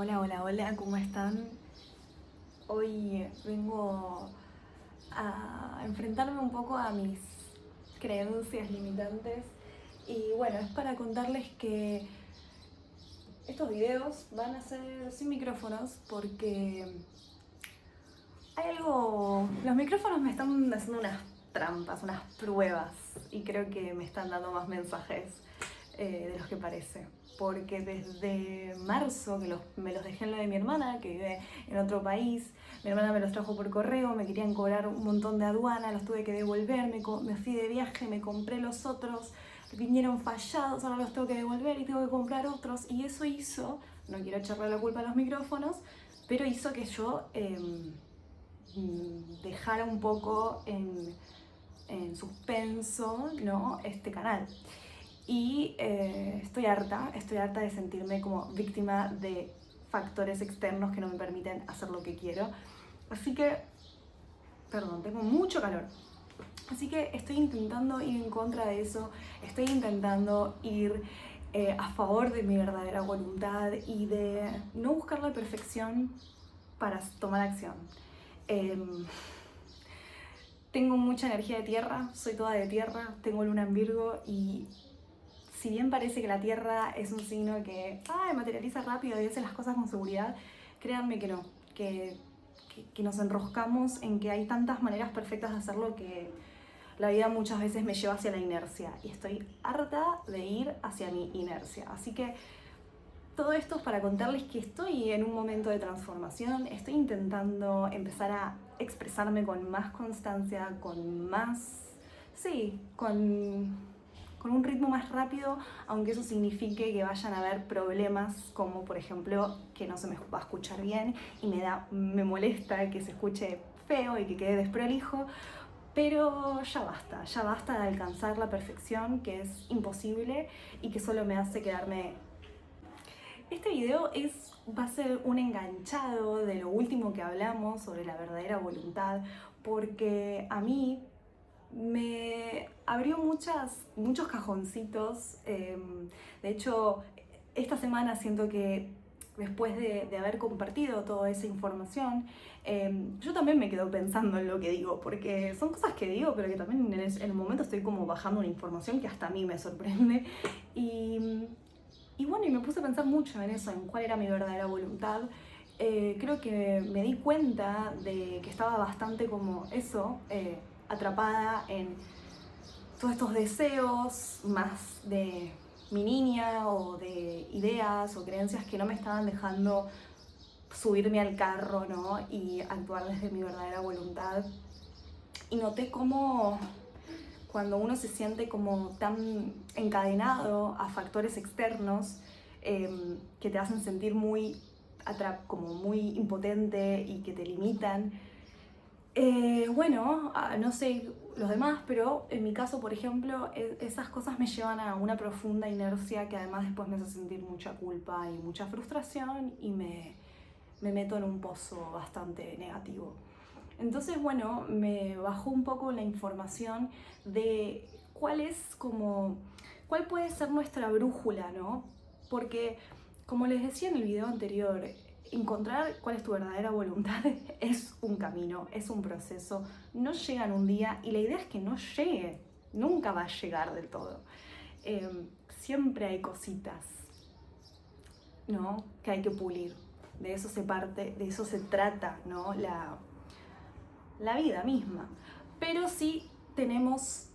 Hola, hola, hola, ¿cómo están? Hoy vengo a enfrentarme un poco a mis creencias limitantes y bueno, es para contarles que estos videos van a ser sin micrófonos porque hay algo... Los micrófonos me están haciendo unas trampas, unas pruebas y creo que me están dando más mensajes de los que parece. Porque desde marzo, que me los dejé en lo de mi hermana, que vive en otro país, mi hermana me los trajo por correo, me querían cobrar un montón de aduana, los tuve que devolver, me fui de viaje, me compré los otros, vinieron fallados, ahora los tengo que devolver y tengo que comprar otros. Y eso hizo, no quiero echarle la culpa a los micrófonos, pero hizo que yo dejara un poco en suspenso, ¿no?, este canal. Y estoy harta de sentirme como víctima de factores externos que no me permiten hacer lo que quiero. Así que, perdón, tengo mucho calor. Así que estoy intentando ir en contra de eso, estoy intentando ir a favor de mi verdadera voluntad y de no buscar la perfección para tomar acción. Tengo mucha energía de tierra, soy toda de tierra, tengo luna en Virgo y si bien parece que la tierra es un signo que materializa rápido y hace las cosas con seguridad, créanme que no, que nos enroscamos en que hay tantas maneras perfectas de hacerlo que la vida muchas veces me lleva hacia la inercia y estoy harta de ir hacia mi inercia. Así que todo esto es para contarles que estoy en un momento de transformación, estoy intentando empezar a expresarme con más constancia, con más... sí, con un ritmo más rápido, aunque eso signifique que vayan a haber problemas como por ejemplo que no se me va a escuchar bien y me molesta que se escuche feo y que quede desprolijo, pero ya basta de alcanzar la perfección, que es imposible y que solo me hace quedarme... Este video va a ser un enganchado de lo último que hablamos sobre la verdadera voluntad, porque a mí me abrió muchos cajoncitos. De hecho, esta semana siento que después de haber compartido toda esa información, yo también me quedo pensando en lo que digo, porque son cosas que digo, pero que también en el momento estoy como bajando una información que hasta a mí me sorprende. Y bueno, y me puse a pensar mucho en eso, en cuál era mi verdadera voluntad. Creo que me di cuenta de que estaba bastante como eso, atrapada en todos estos deseos más de mi niña o de ideas o creencias que no me estaban dejando subirme al carro, ¿no?, y actuar desde mi verdadera voluntad. Y noté cómo cuando uno se siente como tan encadenado a factores externos que te hacen sentir como muy impotente y que te limitan. Bueno, no sé los demás, pero en mi caso, por ejemplo, esas cosas me llevan a una profunda inercia que además después me hace sentir mucha culpa y mucha frustración y me meto en un pozo bastante negativo. Entonces, bueno, me bajó un poco la información de cuál puede ser nuestra brújula, ¿no? Porque, como les decía en el video anterior, encontrar cuál es tu verdadera voluntad es un camino, es un proceso, no llega en un día y la idea es que no llegue, nunca va a llegar del todo. Siempre hay cositas, ¿no?, que hay que pulir. De eso de eso se trata, ¿no?, la vida misma. Pero sí tenemos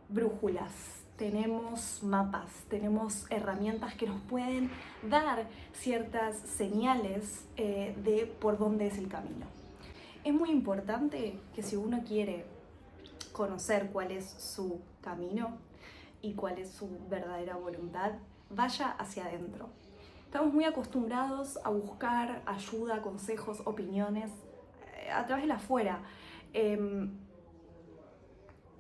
brújulas, tenemos mapas, tenemos herramientas que nos pueden dar ciertas señales de por dónde es el camino. Es muy importante que si uno quiere conocer cuál es su camino y cuál es su verdadera voluntad, vaya hacia adentro. Estamos muy acostumbrados a buscar ayuda, consejos, opiniones a través de la afuera.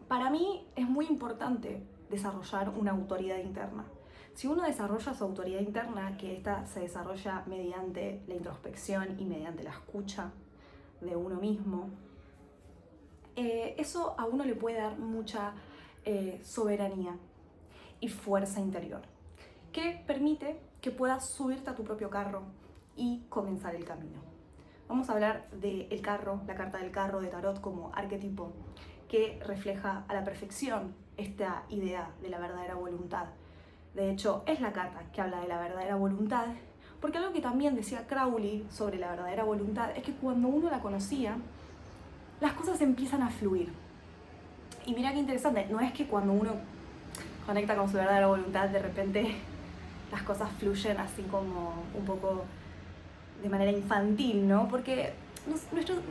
Para mí es muy importante desarrollar una autoridad interna. Si uno desarrolla su autoridad interna, que esta se desarrolla mediante la introspección y mediante la escucha de uno mismo, eso a uno le puede dar mucha soberanía y fuerza interior, que permite que puedas subirte a tu propio carro y comenzar el camino. Vamos a hablar del carro, la carta del carro de Tarot como arquetipo que refleja a la perfección esta idea de la verdadera voluntad. De hecho, es la carta que habla de la verdadera voluntad, porque algo que también decía Crowley sobre la verdadera voluntad es que cuando uno la conocía, las cosas empiezan a fluir. Y mira qué interesante, no es que cuando uno conecta con su verdadera voluntad, de repente las cosas fluyen así como un poco de manera infantil, ¿no? Porque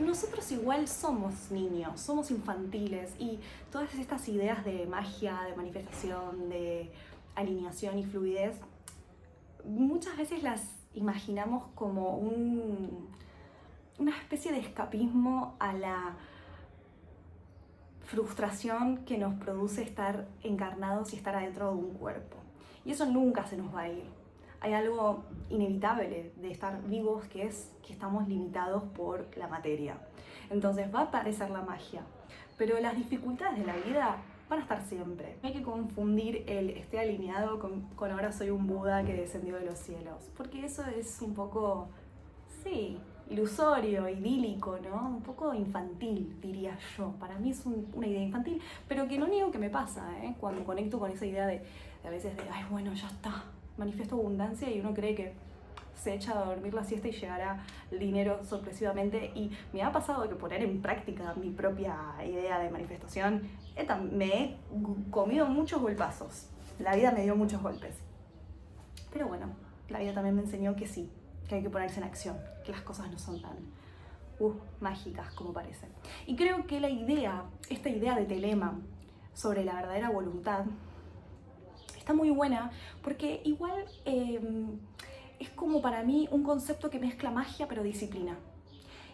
nosotros igual somos niños, somos infantiles y todas estas ideas de magia, de manifestación, de alineación y fluidez, muchas veces las imaginamos como una especie de escapismo a la frustración que nos produce estar encarnados y estar adentro de un cuerpo. Y eso nunca se nos va a ir. Hay algo inevitable de estar vivos, que es que estamos limitados por la materia. Entonces va a aparecer la magia, pero las dificultades de la vida van a estar siempre. No hay que confundir el esté alineado con ahora soy un Buda que descendió de los cielos, porque eso es un poco, sí, ilusorio, idílico, ¿no? Un poco infantil, diría yo. Para mí es una idea infantil, pero que no niego que me pasa, ¿eh? Cuando conecto con esa idea de a veces de, ay, bueno, ya está, manifiesto abundancia y uno cree que se echa a dormir la siesta y llegará el dinero sorpresivamente. Y me ha pasado que poner en práctica mi propia idea de manifestación, me he comido muchos golpazos. La vida me dio muchos golpes. Pero bueno, la vida también me enseñó que sí, que hay que ponerse en acción, que las cosas no son tan mágicas como parecen. Y creo que esta idea de Telema sobre la verdadera voluntad está muy buena porque igual es como para mí un concepto que mezcla magia pero disciplina.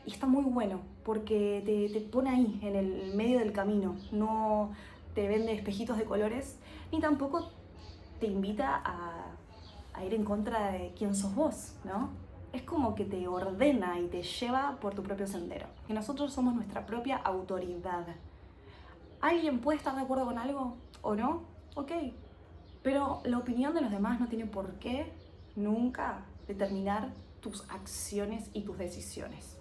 Y está muy bueno porque te pone ahí, en el medio del camino. No te vende espejitos de colores, ni tampoco te invita a ir en contra de quién sos vos, ¿no? Es como que te ordena y te lleva por tu propio sendero. Que nosotros somos nuestra propia autoridad. ¿Alguien puede estar de acuerdo con algo o no? Ok. Pero la opinión de los demás no tiene por qué nunca determinar tus acciones y tus decisiones.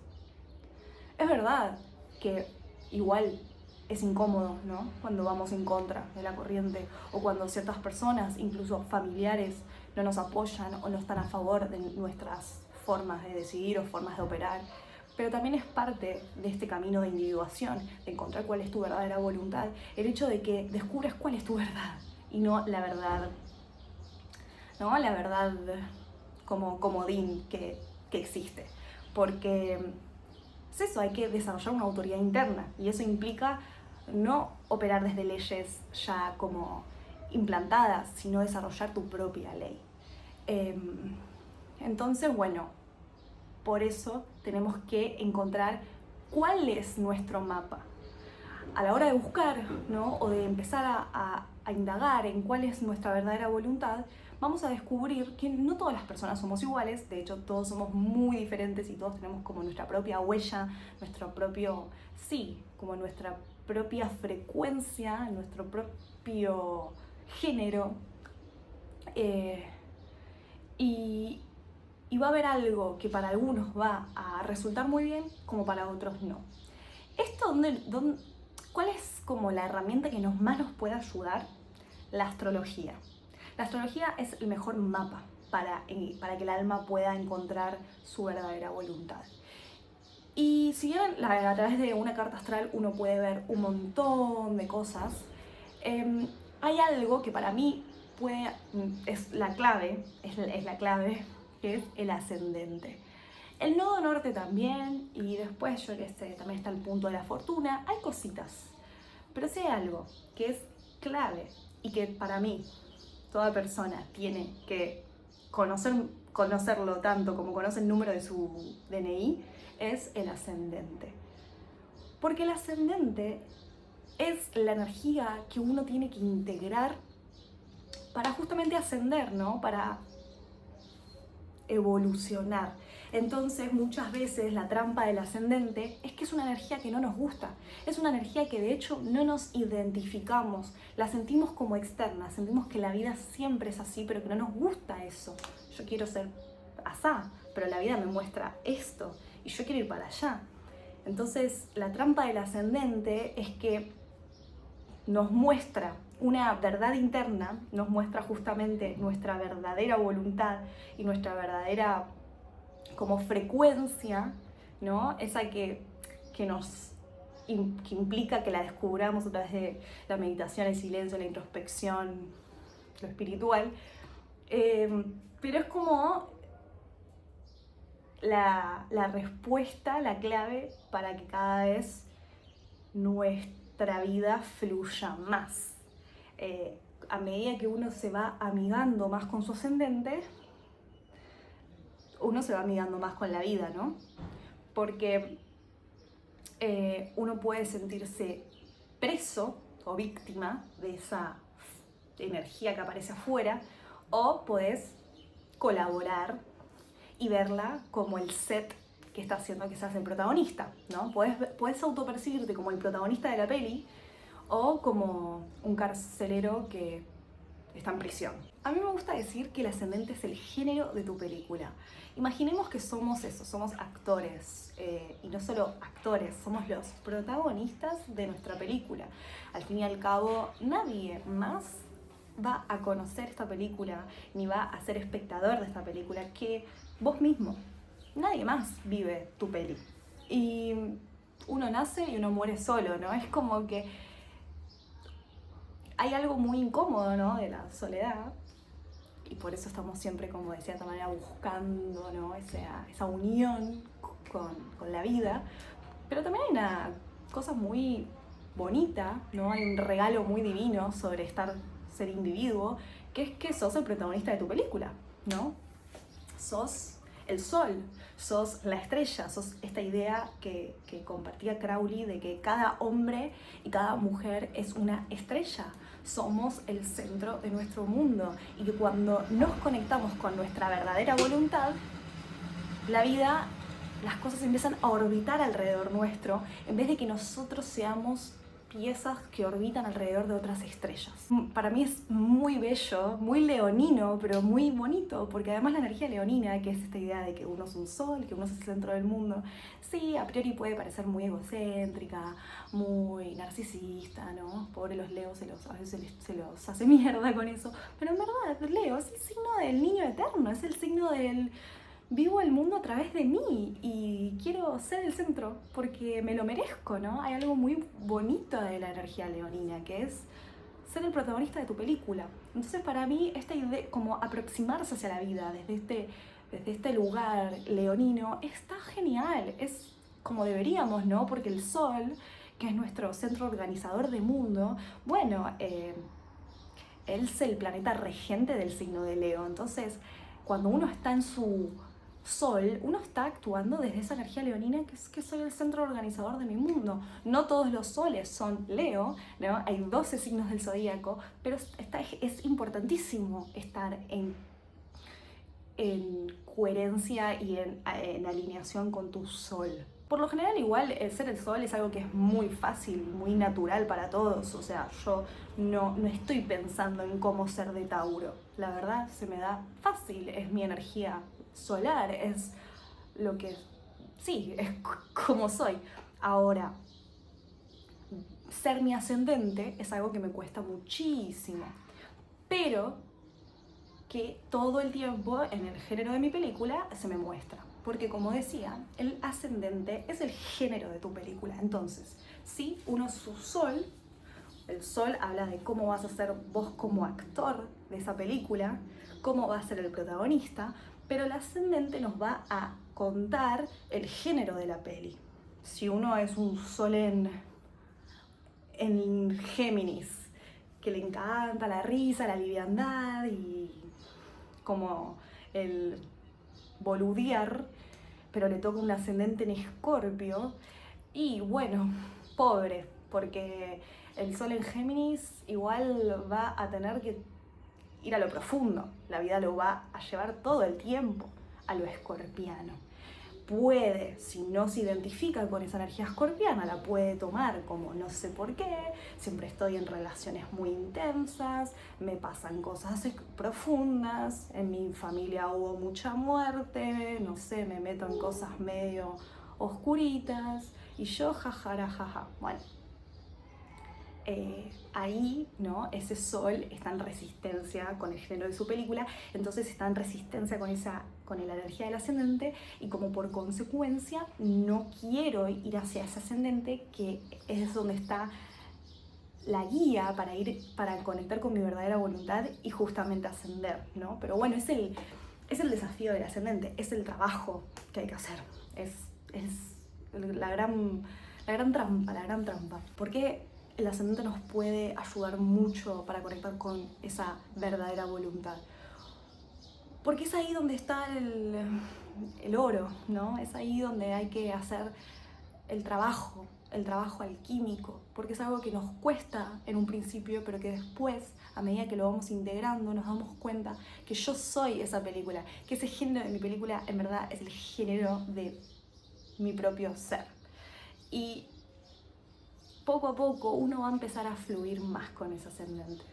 Es verdad que igual es incómodo, ¿no? Cuando vamos en contra de la corriente o cuando ciertas personas, incluso familiares, no nos apoyan o no están a favor de nuestras formas de decidir o formas de operar. Pero también es parte de este camino de individuación, de encontrar cuál es tu verdadera voluntad, el hecho de que descubres cuál es tu verdad y no la verdad, ¿no? La verdad como comodín que existe. Porque es eso, hay que desarrollar una autoridad interna y eso implica no operar desde leyes ya como implantadas, sino desarrollar tu propia ley. Entonces, bueno, por eso tenemos que encontrar cuál es nuestro mapa. A la hora de buscar, ¿no? O de empezar a indagar en cuál es nuestra verdadera voluntad, vamos a descubrir que no todas las personas somos iguales, de hecho todos somos muy diferentes y todos tenemos como nuestra propia huella, nuestro propio, sí, como nuestra propia frecuencia, nuestro propio género. Y va a haber algo que para algunos va a resultar muy bien, como para otros no. ¿Cuál es como la herramienta que más nos puede ayudar? La astrología. La astrología es el mejor mapa para que el alma pueda encontrar su verdadera voluntad. Y si bien a través de una carta astral uno puede ver un montón de cosas, hay algo que para mí es la clave, que es el ascendente. El nodo norte también, y después yo que sé, también está el punto de la fortuna, hay cositas. Pero sí hay algo que es clave y que para mí toda persona tiene que conocerlo tanto como conoce el número de su DNI, es el ascendente. Porque el ascendente es la energía que uno tiene que integrar para justamente ascender, ¿no? Para evolucionar. Entonces muchas veces la trampa del ascendente es que es una energía que no nos gusta, es una energía que de hecho no nos identificamos, la sentimos como externa, sentimos que la vida siempre es así, pero que no nos gusta eso. Yo quiero ser asá, pero la vida me muestra esto y yo quiero ir para allá. Entonces la trampa del ascendente es que nos muestra una verdad interna, nos muestra justamente nuestra verdadera voluntad y nuestra verdadera como frecuencia, ¿no? Esa que implica que la descubramos a través de la meditación, el silencio, la introspección, lo espiritual. Pero es como la respuesta, la clave para que cada vez nuestra vida fluya más. A medida que uno se va amigando más con su ascendente, uno se va amigando más con la vida, ¿no? Porque uno puede sentirse preso o víctima de esa energía que aparece afuera, o podés colaborar y verla como el set que está haciendo que seas el protagonista, ¿no? Podés autopercibirte como el protagonista de la peli o como un carcelero que está en prisión. A mí me gusta decir que el ascendente es el género de tu película. Imaginemos que somos eso, somos actores, y no solo actores, somos los protagonistas de nuestra película. Al fin y al cabo, nadie más va a conocer esta película, ni va a ser espectador de esta película que vos mismo. Nadie más vive tu peli. Y uno nace y uno muere solo, ¿no? Es como que hay algo muy incómodo, ¿no?, de la soledad, y por eso estamos siempre, como de cierta manera, buscando, ¿no?, esa unión con la vida. Pero también hay una cosa muy bonita, ¿no? Hay un regalo muy divino sobre ser individuo, que es que sos el protagonista de tu película, ¿no? Sos el sol, sos la estrella, sos esta idea que compartía Crowley de que cada hombre y cada mujer es una estrella. Somos el centro de nuestro mundo y que cuando nos conectamos con nuestra verdadera voluntad, la vida, las cosas empiezan a orbitar alrededor nuestro en vez de que nosotros seamos piezas que orbitan alrededor de otras estrellas. Para mí es muy bello, muy leonino, pero muy bonito, porque además la energía leonina, que es esta idea de que uno es un sol, que uno es el centro del mundo, sí, a priori puede parecer muy egocéntrica, muy narcisista, ¿no? Pobre los leos, a veces se los hace mierda con eso, pero en verdad, Leo es el signo del niño eterno, es el signo del vivo el mundo a través de mí y quiero ser el centro porque me lo merezco, ¿no? Hay algo muy bonito de la energía leonina, que es ser el protagonista de tu película. Entonces, para mí, esta idea, como aproximarse hacia la vida desde este lugar leonino, está genial. Es como deberíamos, ¿no? Porque el sol, que es nuestro centro organizador de mundo, bueno, él es el planeta regente del signo de Leo. Entonces, cuando uno está en su sol, uno está actuando desde esa energía leonina, que es que soy el centro organizador de mi mundo. No todos los soles son Leo, ¿no? Hay 12 signos del zodíaco, pero es importantísimo estar en coherencia y en alineación con tu sol. Por lo general, igual, el ser el sol es algo que es muy fácil, muy natural para todos. O sea, yo no estoy pensando en cómo ser de Tauro. La verdad, se me da fácil, es mi energía solar, es lo que, sí, es como soy. Ahora, ser mi ascendente es algo que me cuesta muchísimo, pero que todo el tiempo en el género de mi película se me muestra. Porque, como decía, el ascendente es el género de tu película. Entonces, si uno es su sol, el sol habla de cómo vas a ser vos como actor de esa película, cómo va a ser el protagonista, pero el ascendente nos va a contar el género de la peli. Si uno es un sol en Géminis, que le encanta la risa, la liviandad y como el boludear, pero le toca un ascendente en Escorpio, y bueno, pobre, porque el sol en Géminis igual va a tener que ir a lo profundo, la vida lo va a llevar todo el tiempo a lo escorpiano. Puede, si no se identifica con esa energía escorpiana, la puede tomar como no sé por qué, siempre estoy en relaciones muy intensas, me pasan cosas profundas, en mi familia hubo mucha muerte, no sé, me meto en cosas medio oscuritas y yo jajara jaja. Bueno, ahí, ¿no? Ese sol está en resistencia con el género de su película, entonces está en resistencia con la energía del ascendente, y como por consecuencia no quiero ir hacia ese ascendente, que es donde está la guía para conectar con mi verdadera voluntad y justamente ascender, ¿no? Pero bueno, es el desafío del ascendente, es el trabajo que hay que hacer, es la gran trampa, porque el ascendente nos puede ayudar mucho para conectar con esa verdadera voluntad. Porque es ahí donde está el oro, ¿no? Es ahí donde hay que hacer el trabajo alquímico, porque es algo que nos cuesta en un principio, pero que después, a medida que lo vamos integrando, nos damos cuenta que yo soy esa película, que ese género de mi película en verdad es el género de mi propio ser. Y poco a poco uno va a empezar a fluir más con ese ascendente.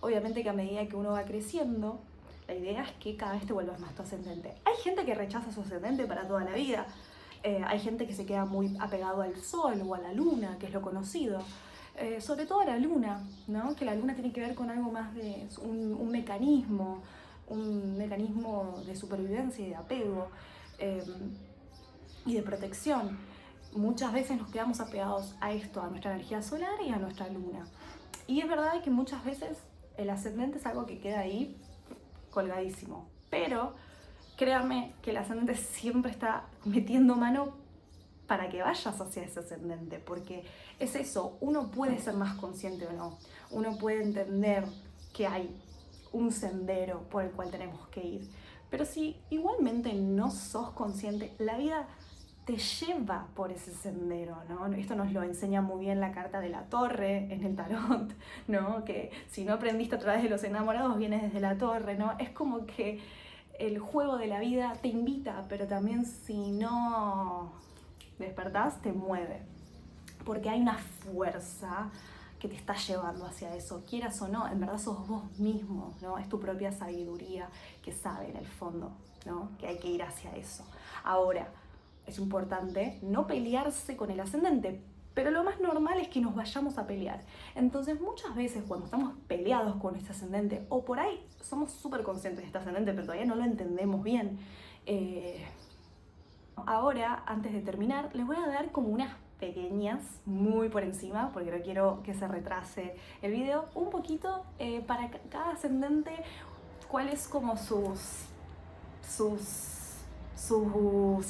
Obviamente que a medida que uno va creciendo, la idea es que cada vez te vuelvas más tu ascendente. Hay gente que rechaza su ascendente para toda la vida. Hay gente que se queda muy apegado al sol o a la luna, que es lo conocido. Sobre todo a la luna, ¿no? Que la luna tiene que ver con algo más de un mecanismo de supervivencia y de apego y de protección. Muchas veces nos quedamos apegados a esto, a nuestra energía solar y a nuestra luna. Y es verdad que muchas veces el ascendente es algo que queda ahí colgadísimo. Pero créame que el ascendente siempre está metiendo mano para que vayas hacia ese ascendente, porque es eso, uno puede ser más consciente o no, uno puede entender que hay un sendero por el cual tenemos que ir, pero si igualmente no sos consciente, la vida te lleva por ese sendero, ¿no? Esto nos lo enseña muy bien la carta de la torre en el tarot, ¿no? Que si no aprendiste a través de los enamorados, vienes desde la torre, ¿no? Es como que el juego de la vida te invita, pero también si no despertás, te mueve. Porque hay una fuerza que te está llevando hacia eso, quieras o no, en verdad sos vos mismo, ¿no? Es tu propia sabiduría que sabe en el fondo, ¿no? Que hay que ir hacia eso. Ahora, es importante no pelearse con el ascendente, pero lo más normal es que nos vayamos a pelear. Entonces muchas veces cuando estamos peleados con este ascendente, o por ahí somos súper conscientes de este ascendente, pero todavía no lo entendemos bien, ahora, antes de terminar, les voy a dar como unas pequeñas, muy por encima, porque no quiero que se retrase el video, un poquito para cada ascendente, cuáles como sus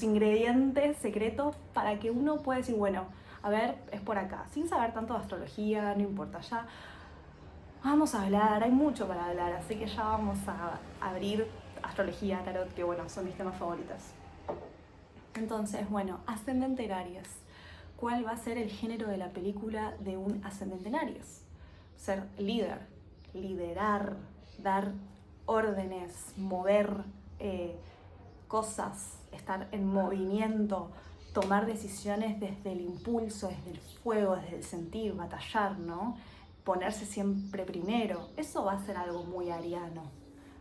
ingredientes secretos, para que uno pueda decir, bueno, a ver, es por acá, sin saber tanto de astrología, no importa, ya vamos a hablar, hay mucho para hablar, así que ya vamos a abrir astrología, tarot, que bueno, son mis temas favoritos. Entonces, bueno, ascendente en Aries. ¿Cuál va a ser el género de la película de un ascendente en Aries? Ser líder, liderar, dar órdenes, mover cosas, estar en movimiento, tomar decisiones desde el impulso, desde el fuego, desde el sentir, batallar, ¿no? Ponerse siempre primero. Eso va a ser algo muy ariano.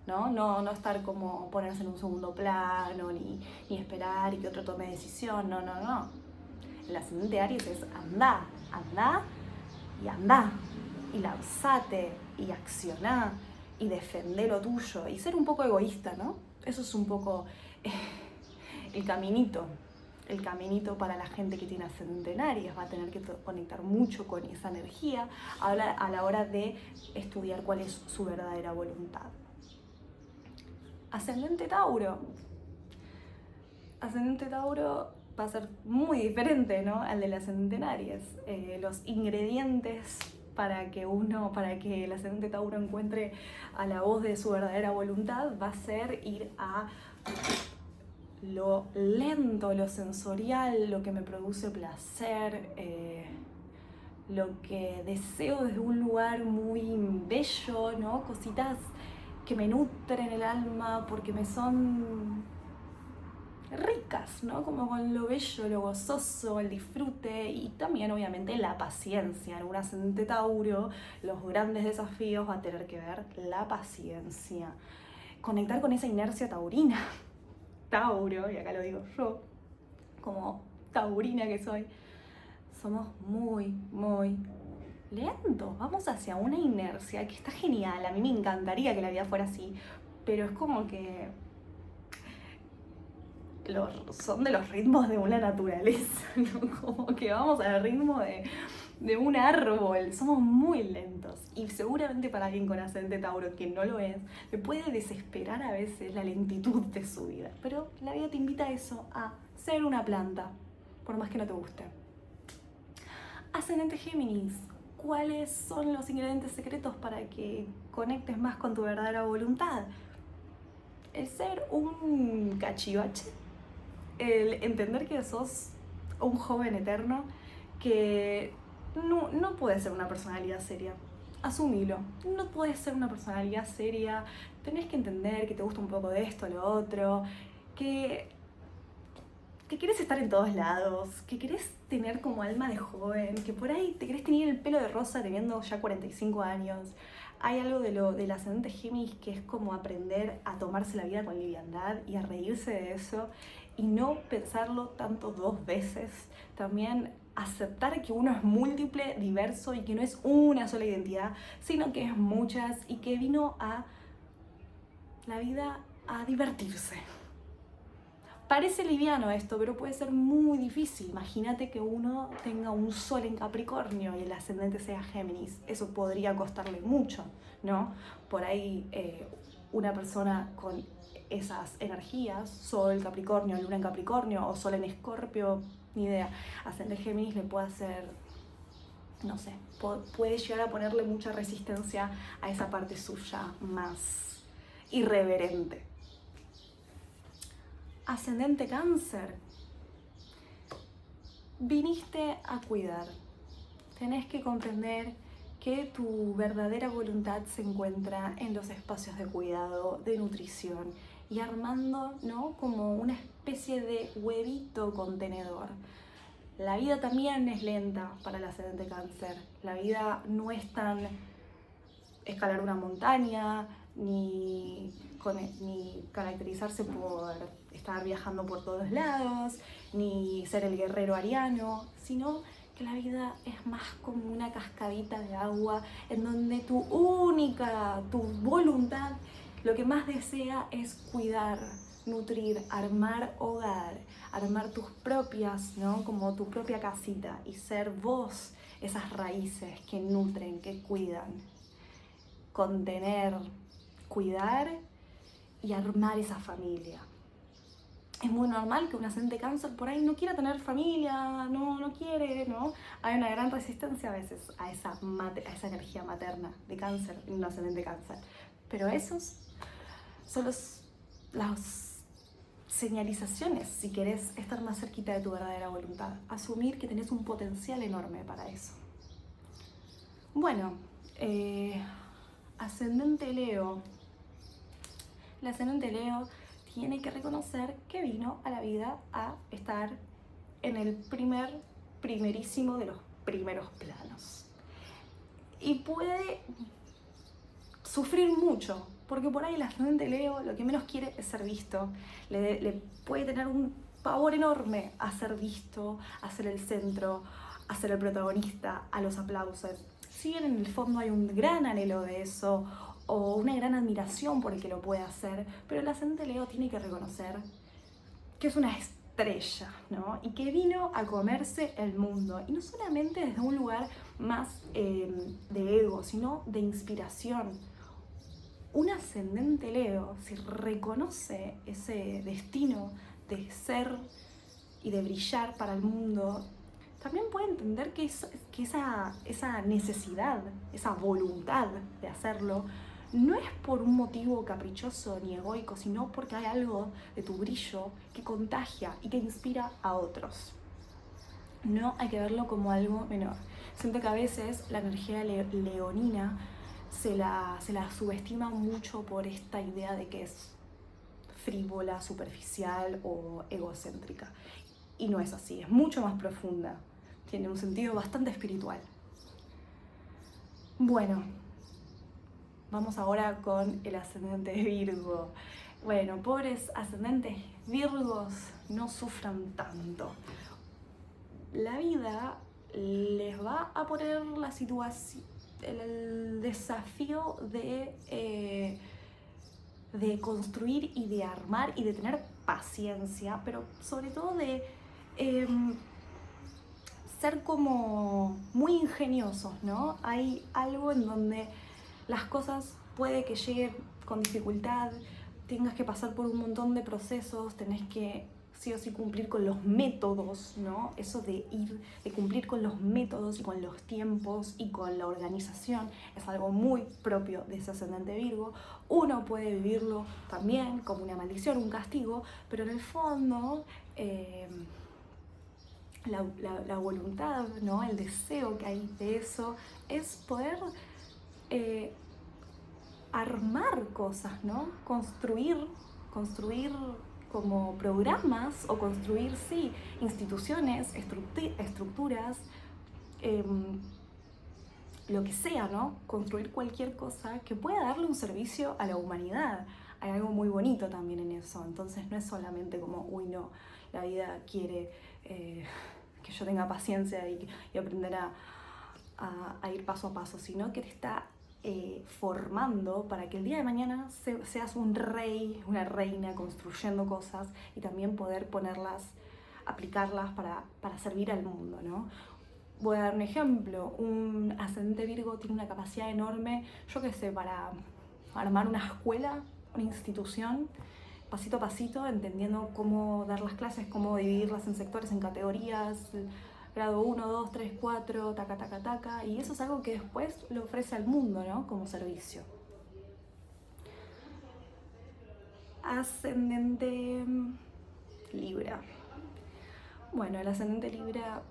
No estar como ponerse en un segundo plano, ni esperar y que otro tome decisión, no. El ascendente Aries es andá y lanzate y accioná y defender lo tuyo y ser un poco egoísta, ¿no? Eso es un poco el caminito para la gente que tiene ascendente en Aries. Va a tener que conectar mucho con esa energía a la hora de estudiar cuál es su verdadera voluntad. Ascendente Tauro. Ascendente Tauro va a ser muy diferente, ¿no?, al del ascendente en Aries. Los ingredientes para que el ascendente Tauro encuentre a la voz de su verdadera voluntad va a ser ir a lo lento, lo sensorial, lo que me produce placer, lo que deseo desde un lugar muy bello, ¿no? Cositas que me nutren el alma porque me son ricas, ¿no? Como con lo bello, lo gozoso, el disfrute y también obviamente la paciencia. En un ascendente Tauro, los grandes desafíos va a tener que ver la paciencia. Conectar con esa inercia taurina. Tauro, y acá lo digo yo, como taurina que soy, somos muy, muy lentos. Vamos hacia una inercia que está genial. A mí me encantaría que la vida fuera así, pero es como que son de los ritmos de una naturaleza, ¿no? Como que vamos al ritmo de un árbol, somos muy lentos. Y seguramente para alguien con ascendente Tauro que no lo es, le puede desesperar a veces la lentitud de su vida. Pero la vida te invita a eso, a ser una planta, por más que no te guste. Ascendente Géminis, ¿cuáles son los ingredientes secretos para que conectes más con tu verdadera voluntad? El ser un cachivache, el entender que sos un joven eterno que no puedes ser una personalidad seria. Asumilo, no puedes ser una personalidad seria, tenés que entender que te gusta un poco de esto, lo otro, que querés estar en todos lados, que querés tener como alma de joven, que por ahí te querés tener el pelo de rosa teniendo ya 45 años. Hay algo del ascendente Géminis que es como aprender a tomarse la vida con liviandad y a reírse de eso y no pensarlo tanto dos veces. También aceptar que uno es múltiple, diverso y que no es una sola identidad, sino que es muchas y que vino a la vida a divertirse. Parece liviano esto, pero puede ser muy difícil. Imagínate que uno tenga un sol en Capricornio y el ascendente sea Géminis. Eso podría costarle mucho, ¿no? Por ahí una persona con esas energías, sol Capricornio, luna en Capricornio o sol en Escorpio, ni idea, ascendente Géminis le puede hacer, no sé, puede llegar a ponerle mucha resistencia a esa parte suya más irreverente. Ascendente Cáncer, viniste a cuidar. Tenés que comprender que tu verdadera voluntad se encuentra en los espacios de cuidado, de nutrición y armando, ¿no? Como una especie de huevito contenedor. La vida también es lenta para el ascendente Cáncer. La vida no es tan escalar una montaña, ni caracterizarse por estar viajando por todos lados, ni ser el guerrero ariano, sino que la vida es más como una cascadita de agua en donde tu voluntad, lo que más desea es cuidar, nutrir, armar hogar, armar tus propias, ¿no? Como tu propia casita y ser vos esas raíces que nutren, que cuidan. Contener, cuidar y armar esa familia. Es muy normal que un ascendente Cáncer por ahí no quiera tener familia, no quiere, ¿no? Hay una gran resistencia a veces a esa energía materna de Cáncer en un ascendente Cáncer. Pero esos son las señalizaciones si querés estar más cerquita de tu verdadera voluntad. Asumir que tenés un potencial enorme para eso. Bueno, ascendente Leo. El ascendente Leo tiene que reconocer que vino a la vida a estar en el primerísimo de los primeros planos. Y puede sufrir mucho, porque por ahí el ascendente Leo lo que menos quiere es ser visto. Le puede tener un pavor enorme a ser visto, a ser el centro, a ser el protagonista, a los aplausos. Si bien en el fondo hay un gran anhelo de eso, o una gran admiración por el que lo puede hacer, pero el ascendente Leo tiene que reconocer que es una estrella, ¿no? Y que vino a comerse el mundo, y no solamente desde un lugar más de ego, sino de inspiración. Un ascendente Leo, si reconoce ese destino de ser y de brillar para el mundo, también puede entender que esa necesidad, esa voluntad de hacerlo, no es por un motivo caprichoso ni egoico, sino porque hay algo de tu brillo que contagia y que inspira a otros. No hay que verlo como algo menor. Siento que a veces la energía leonina se la subestima mucho por esta idea de que es frívola, superficial o egocéntrica. Y no es así, es mucho más profunda, tiene un sentido bastante espiritual. Bueno, vamos ahora con el ascendente Virgo. Bueno, pobres ascendentes Virgos, no sufran tanto. La vida les va a poner la situación, el desafío de construir y de armar y de tener paciencia, pero sobre todo de ser como muy ingeniosos, ¿no? Hay algo en donde las cosas puede que lleguen con dificultad, tengas que pasar por un montón de procesos, tenés que sí o sí cumplir con los métodos, ¿no? Eso de cumplir con los métodos y con los tiempos y con la organización es algo muy propio de ese ascendente Virgo. Uno puede vivirlo también como una maldición, un castigo, pero en el fondo la voluntad, ¿no? El deseo que hay de eso es poder armar cosas, ¿no? Construir como programas o construir, sí, instituciones, estructuras, lo que sea, ¿no? Construir cualquier cosa que pueda darle un servicio a la humanidad. Hay algo muy bonito también en eso. Entonces no es solamente como, uy, no, la vida quiere que yo tenga paciencia y aprender a ir paso a paso, sino que te está formando para que el día de mañana seas un rey, una reina construyendo cosas y también poder aplicarlas para servir al mundo, ¿no? Voy a dar un ejemplo, un ascendente Virgo tiene una capacidad enorme, yo qué sé, para armar una escuela, una institución, pasito a pasito, entendiendo cómo dar las clases, cómo dividirlas en sectores, en categorías, grado 1, 2, 3, 4, taca, taca, taca, y eso es algo que después le ofrece al mundo, ¿no? Como servicio. Ascendente Libra. Bueno, el ascendente Libra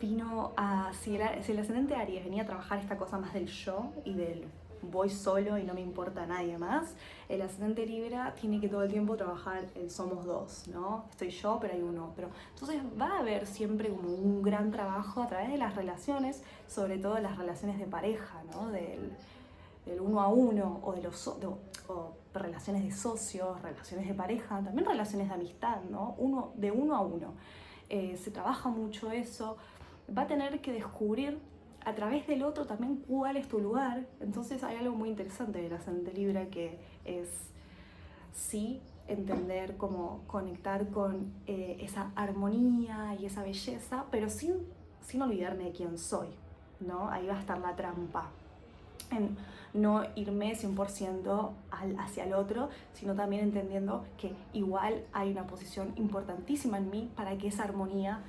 vino a... Si el ascendente Aries venía a trabajar esta cosa más del yo y del voy solo y no me importa a nadie más, el ascendente Libra tiene que todo el tiempo trabajar el somos dos, ¿no? Estoy yo, pero hay un otro. Entonces va a haber siempre como un gran trabajo a través de las relaciones, sobre todo las relaciones de pareja, ¿no? Del uno a uno o o relaciones de socios, relaciones de pareja, también relaciones de amistad, ¿no? De uno a uno. Se trabaja mucho eso. Va a tener que descubrir a través del otro también cuál es tu lugar. Entonces hay algo muy interesante del ascendente Libra que es, sí, entender cómo conectar con esa armonía y esa belleza, pero sin olvidarme de quién soy, ¿no? Ahí va a estar la trampa. En no irme 100% hacia el otro, sino también entendiendo que igual hay una posición importantísima en mí para que esa armonía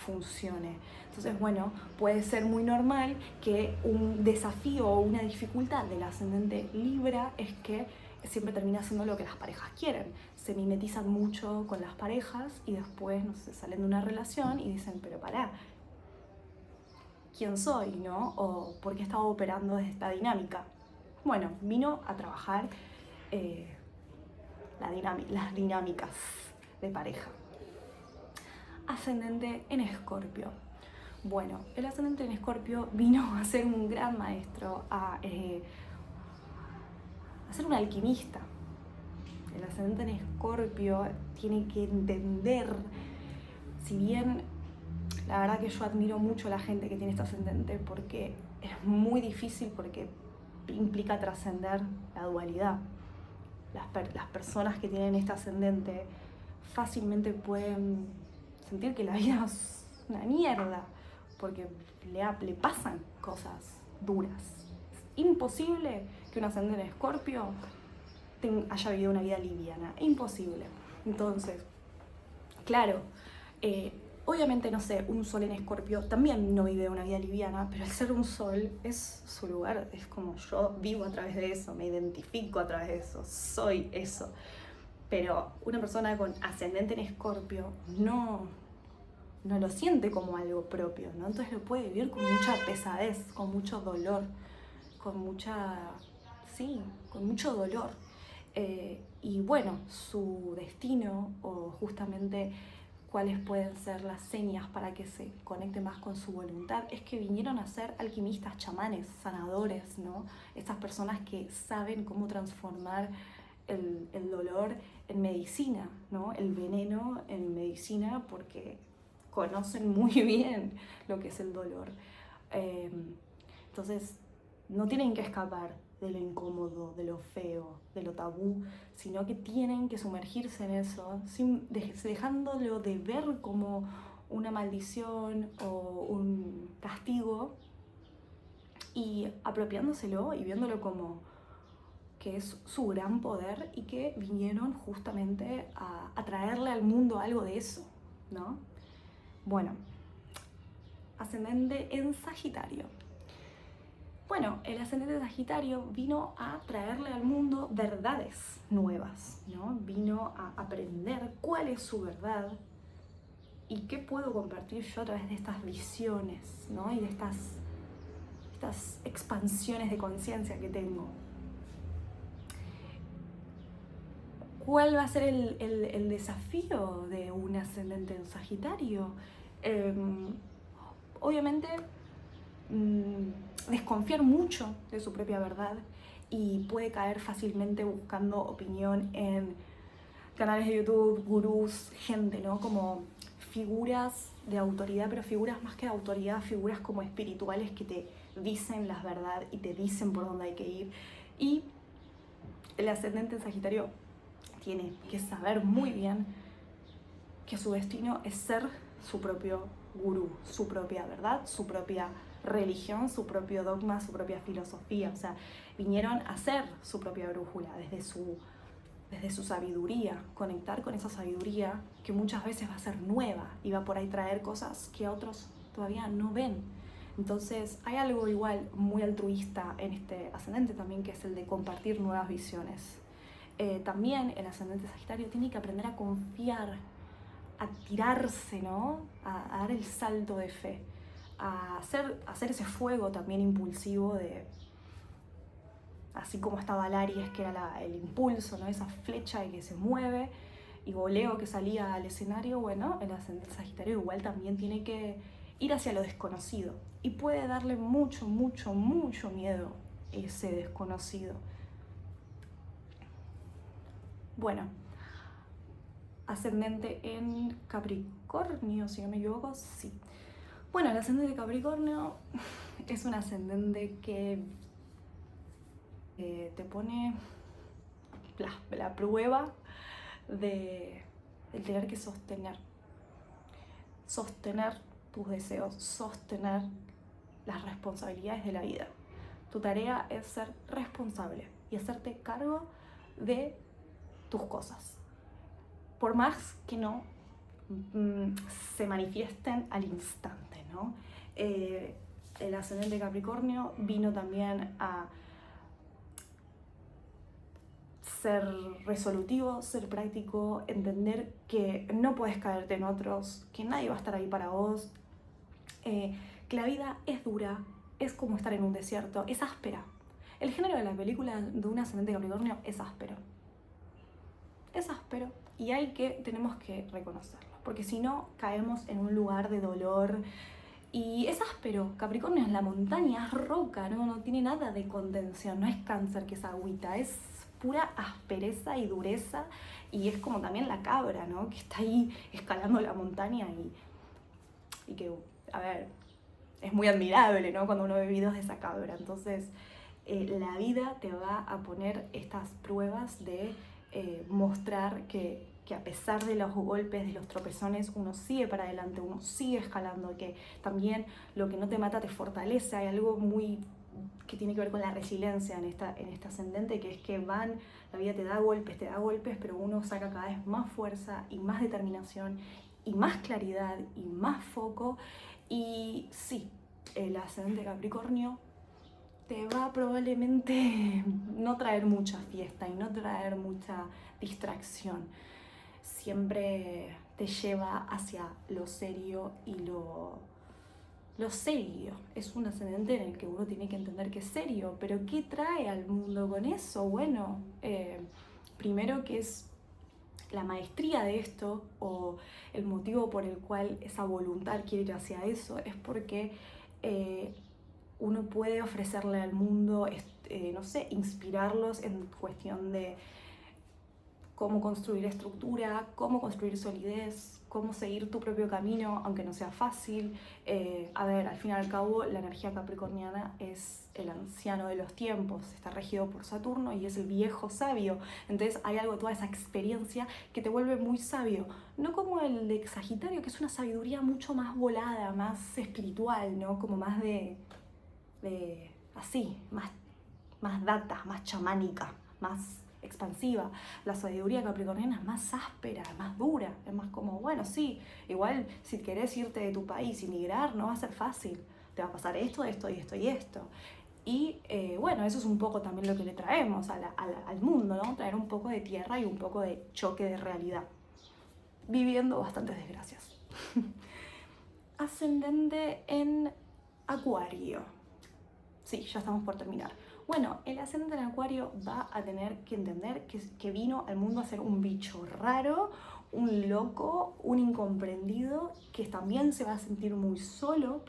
funcione. Entonces, bueno, puede ser muy normal que un desafío o una dificultad del ascendente Libra es que siempre termina siendo lo que las parejas quieren. Se mimetizan mucho con las parejas y después, no sé, salen de una relación y dicen, pero pará, ¿quién soy, no? O ¿por qué estaba operando desde esta dinámica? Bueno, vino a trabajar las dinámicas de pareja. Ascendente en Escorpio. Bueno, el ascendente en Escorpio vino a ser un gran maestro, a ser un alquimista. El ascendente en Escorpio tiene que entender, si bien la verdad que yo admiro mucho a la gente que tiene este ascendente porque es muy difícil, porque implica trascender la dualidad. Las personas que tienen este ascendente fácilmente pueden sentir que la vida es una mierda, porque le pasan cosas duras. Es imposible que un ascendente en Escorpio haya vivido una vida liviana, imposible. Entonces, claro, obviamente, no sé, un sol en Escorpio también no vive una vida liviana, pero al ser un sol es su lugar, es como yo vivo a través de eso, me identifico a través de eso, soy eso. Pero una persona con ascendente en Escorpio no lo siente como algo propio, ¿no? Entonces lo puede vivir con mucha pesadez, con mucho dolor, con mucho dolor. Y bueno, su destino o justamente cuáles pueden ser las señas para que se conecte más con su voluntad, es que vinieron a ser alquimistas, chamanes, sanadores, ¿no? Estas personas que saben cómo transformar el dolor en medicina, ¿no? El veneno en medicina, porque conocen muy bien lo que es el dolor. Entonces, no tienen que escapar de lo incómodo, de lo feo, de lo tabú, sino que tienen que sumergirse en eso, dejándolo de ver como una maldición o un castigo y apropiándoselo y viéndolo como que es su gran poder y que vinieron justamente a traerle al mundo algo de eso, ¿no? Bueno, ascendente en Sagitario. Bueno, el ascendente de Sagitario vino a traerle al mundo verdades nuevas, ¿no? Vino a aprender cuál es su verdad y qué puedo compartir yo a través de estas visiones, ¿no? Y de estas expansiones de conciencia que tengo. ¿Cuál va a ser el desafío de un ascendente en Sagitario? Obviamente, desconfiar mucho de su propia verdad y puede caer fácilmente buscando opinión en canales de YouTube, gurús, gente, ¿no? Como figuras de autoridad, pero figuras más que de autoridad, figuras como espirituales que te dicen la verdad y te dicen por dónde hay que ir. Y el ascendente en Sagitario tiene que saber muy bien que su destino es ser su propio gurú, su propia verdad, su propia religión, su propio dogma, su propia filosofía. O sea, vinieron a ser su propia brújula desde su sabiduría, conectar con esa sabiduría que muchas veces va a ser nueva y va por ahí traer cosas que otros todavía no ven. Entonces hay algo igual muy altruista en este ascendente también, que es el de compartir nuevas visiones. También el ascendente Sagitario tiene que aprender a confiar, a tirarse, ¿no? A dar el salto de fe, a hacer ese fuego también impulsivo de, así como estaba Aries, que era el impulso, ¿no? Esa flecha que se mueve, y Leo que salía al escenario. Bueno, el ascendente Sagitario igual también tiene que ir hacia lo desconocido y puede darle mucho, mucho, mucho miedo ese desconocido. Bueno, ascendente en Capricornio, si no me equivoco, sí. Bueno, el ascendente de Capricornio es un ascendente que te pone la prueba de tener que sostener tus deseos, sostener las responsabilidades de la vida. Tu tarea es ser responsable y hacerte cargo de tus cosas, por más que no se manifiesten al instante, ¿no? El ascendente Capricornio vino también a ser resolutivo, ser práctico, entender que no puedes caerte en otros, que nadie va a estar ahí para vos, que la vida es dura, es como estar en un desierto, es áspera. El género de la película de un ascendente Capricornio es áspero. Es áspero y tenemos que reconocerlo, porque si no caemos en un lugar de dolor. Y es áspero. Capricornio es la montaña, es roca, no tiene nada de contención, no es Cáncer que es agüita, es pura aspereza y dureza, y es como también la cabra, ¿no? Que está ahí escalando la montaña y que, a ver, es muy admirable, ¿no? Cuando uno ve videos de esa cabra. Entonces, la vida te va a poner estas pruebas de mostrar que a pesar de los golpes, de los tropezones, uno sigue para adelante, uno sigue escalando, que también lo que no te mata te fortalece. Hay algo muy que tiene que ver con la resiliencia en este ascendente, que es que la vida te da golpes, pero uno saca cada vez más fuerza y más determinación y más claridad y más foco. Y sí, el ascendente Capricornio te va probablemente no traer mucha fiesta y no traer mucha distracción. Siempre te lleva hacia lo serio y lo serio. Es un ascendente en el que uno tiene que entender que es serio, pero ¿qué trae al mundo con eso? Bueno, Primero, que es la maestría de esto, o el motivo por el cual esa voluntad quiere ir hacia eso, es porque uno puede ofrecerle al mundo, no sé, inspirarlos en cuestión de cómo construir estructura, cómo construir solidez, cómo seguir tu propio camino, aunque no sea fácil. A ver, al fin y al cabo, la energía capricorniana es el anciano de los tiempos, está regido por Saturno y es el viejo sabio. Entonces hay algo de toda esa experiencia que te vuelve muy sabio. No como el de Sagitario, que es una sabiduría mucho más volada, más espiritual, ¿no? Como más de así, más data, más chamánica, más expansiva. La sabiduría capricorniana es más áspera, es más dura, es más como, bueno, sí, igual si querés irte de tu país y migrar no va a ser fácil, te va a pasar esto, esto y esto y esto. Y bueno, eso es un poco también lo que le traemos al mundo, ¿no? Traer un poco de tierra y un poco de choque de realidad, viviendo bastantes desgracias. Ascendente en Acuario. Sí, ya estamos por terminar. Bueno, el ascendente en Acuario va a tener que entender que vino al mundo a ser un bicho raro, un loco, un incomprendido, que también se va a sentir muy solo.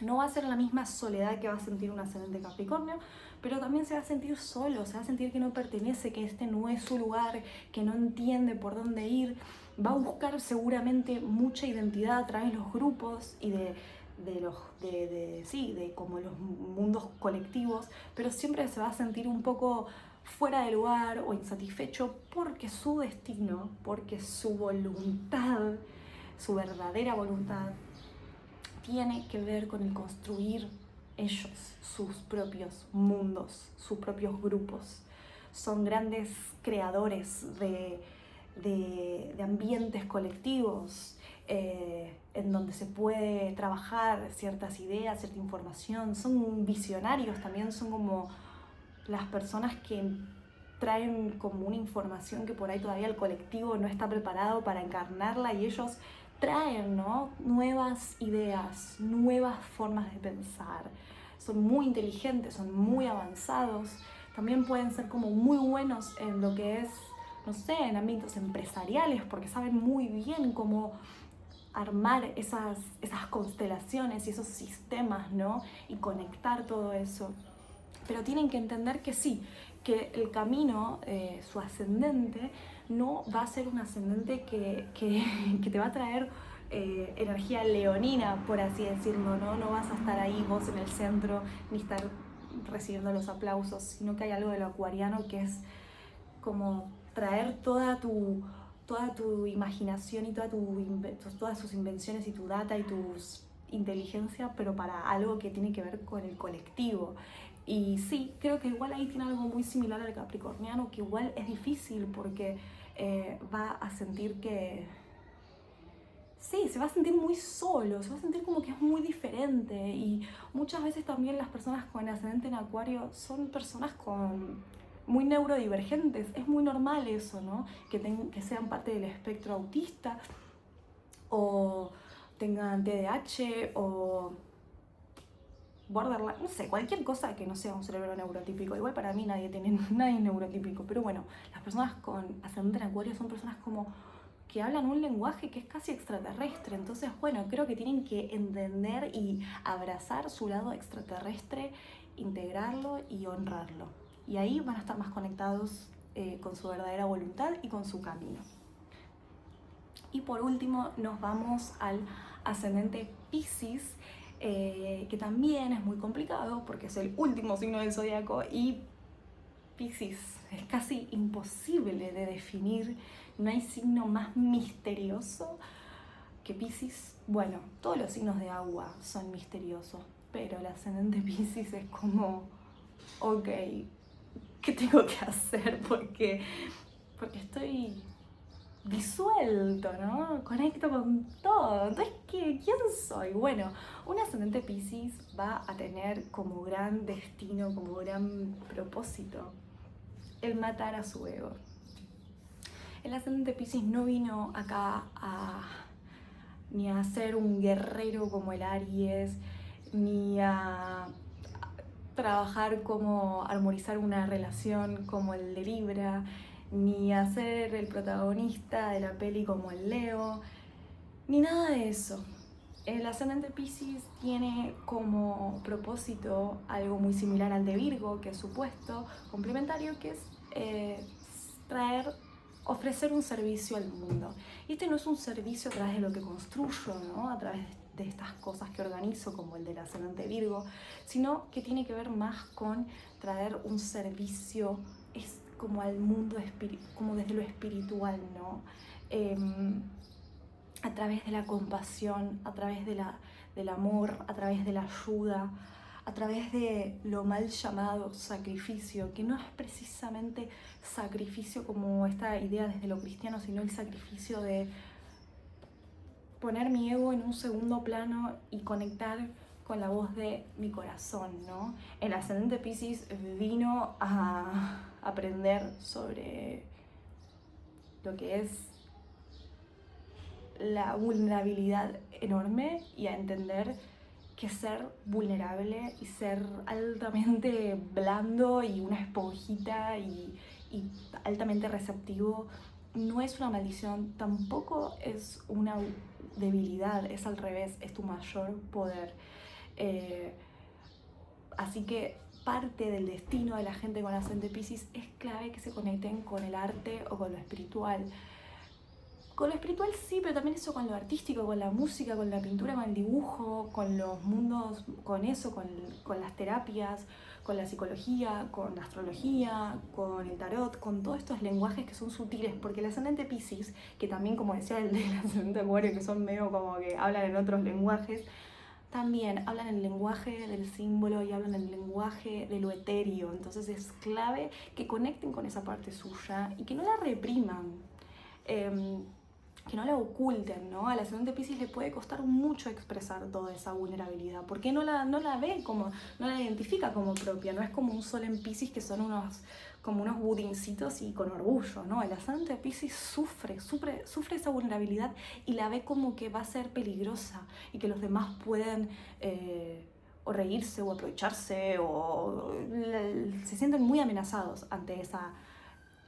No va a ser la misma soledad que va a sentir un ascendente Capricornio, pero también se va a sentir solo, se va a sentir que no pertenece, que este no es su lugar, que no entiende por dónde ir. Va a buscar seguramente mucha identidad a través de los grupos y de como los mundos colectivos, pero siempre se va a sentir un poco fuera de lugar o insatisfecho porque su destino, porque su voluntad, su verdadera voluntad, tiene que ver con el construir ellos sus propios mundos, sus propios grupos. Son grandes creadores de ambientes colectivos, en donde se puede trabajar ciertas ideas, cierta información. Son visionarios también, son como las personas que traen como una información que por ahí todavía el colectivo no está preparado para encarnarla, y ellos traen, ¿no?, nuevas ideas, nuevas formas de pensar. Son muy inteligentes, son muy avanzados. También pueden ser como muy buenos en lo que es, no sé, en ámbitos empresariales, porque saben muy bien cómo armar esas constelaciones y esos sistemas, ¿no? Y conectar todo eso. Pero tienen que entender que sí, que el camino, su ascendente, no va a ser un ascendente que te va a traer energía leonina, por así decirlo, ¿no? No vas a estar ahí vos en el centro, ni estar recibiendo los aplausos, sino que hay algo de lo acuariano que es como traer toda tu imaginación y todas sus invenciones y tu data y tu inteligencia, pero para algo que tiene que ver con el colectivo. Y sí, creo que igual ahí tiene algo muy similar al capricorniano, que igual es difícil porque va a sentir que... Sí, se va a sentir muy solo, se va a sentir como que es muy diferente, y muchas veces también las personas con ascendente en Acuario son personas muy neurodivergentes. Es muy normal eso, ¿no? Que sean parte del espectro autista, o tengan TDAH o borderline, no sé, cualquier cosa que no sea un cerebro neurotípico. Igual para mí nadie es neurotípico, pero bueno, las personas con ascendente en Acuario son personas como que hablan un lenguaje que es casi extraterrestre. Entonces, bueno, creo que tienen que entender y abrazar su lado extraterrestre, integrarlo y honrarlo. Y ahí van a estar más conectados con su verdadera voluntad y con su camino. Y por último nos vamos al ascendente Piscis, que también es muy complicado porque es el último signo del zodiaco, y Piscis es casi imposible de definir. No hay signo más misterioso que Piscis. Bueno, todos los signos de agua son misteriosos, pero el ascendente Piscis es como, ok, ¿qué tengo que hacer? Porque estoy disuelto, ¿no? Conecto con todo. Entonces, ¿quién soy? Bueno, un ascendente Piscis va a tener como gran destino, como gran propósito, el matar a su ego. El ascendente Piscis no vino acá ni a ser un guerrero como el Aries, ni a trabajar como armonizar una relación como el de Libra, ni a ser el protagonista de la peli como el Leo, ni nada de eso. El ascendente Piscis tiene como propósito algo muy similar al de Virgo, que es su puesto complementario, que es ofrecer un servicio al mundo. Y este no es un servicio a través de lo que construyo, ¿no? A través de estas cosas que organizo, como el del ascendente Virgo, sino que tiene que ver más con traer un servicio como al mundo, como desde lo espiritual, ¿no? A través de la compasión, a través del amor, a través de la ayuda, a través de lo mal llamado sacrificio, que no es precisamente sacrificio como esta idea desde lo cristiano, sino el sacrificio de poner mi ego en un segundo plano y conectar con la voz de mi corazón, ¿no? El ascendente Piscis vino a aprender sobre lo que es la vulnerabilidad enorme y a entender que ser vulnerable y ser altamente blando y una esponjita y altamente receptivo no es una maldición, tampoco es una debilidad, es al revés, es tu mayor poder. Así que parte del destino de la gente con ascendente Piscis es clave que se conecten con el arte o con lo espiritual. Con lo espiritual sí, pero también eso con lo artístico, con la música, con la pintura, con el dibujo, con los mundos, con eso, con las terapias, con la psicología, con la astrología, con el tarot, con todos estos lenguajes que son sutiles, porque el ascendente Piscis, que también como decía el del ascendente Acuario, que son medio como que hablan en otros lenguajes, también hablan el lenguaje del símbolo y hablan el lenguaje de lo etéreo, entonces es clave que conecten con esa parte suya y que no la repriman. Que no la oculten, ¿no? Al ascendente Piscis le puede costar mucho expresar toda esa vulnerabilidad, porque no la ve como, no la identifica como propia, no es como un sol en Piscis que son como unos budincitos y con orgullo, ¿no? El ascendente Piscis sufre esa vulnerabilidad y la ve como que va a ser peligrosa y que los demás pueden o reírse o aprovecharse o se sienten muy amenazados ante esa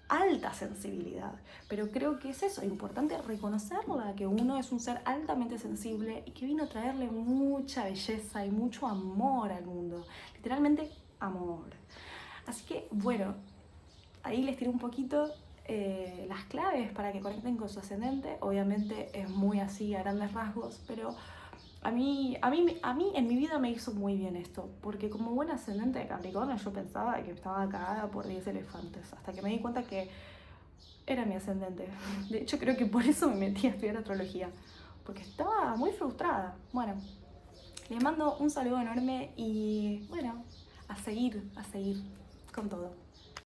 alta sensibilidad, pero creo que es eso, importante reconocerla, que uno es un ser altamente sensible y que vino a traerle mucha belleza y mucho amor al mundo, literalmente amor. Así que bueno, ahí les tiré un poquito las claves para que conecten con su ascendente, obviamente es muy así a grandes rasgos, pero a mí en mi vida me hizo muy bien esto, porque como buen ascendente de Capricornio yo pensaba que estaba cagada por 10 elefantes, hasta que me di cuenta que era mi ascendente. De hecho creo que por eso me metí a estudiar astrología, porque estaba muy frustrada. Bueno, les mando un saludo enorme y bueno, a seguir con todo.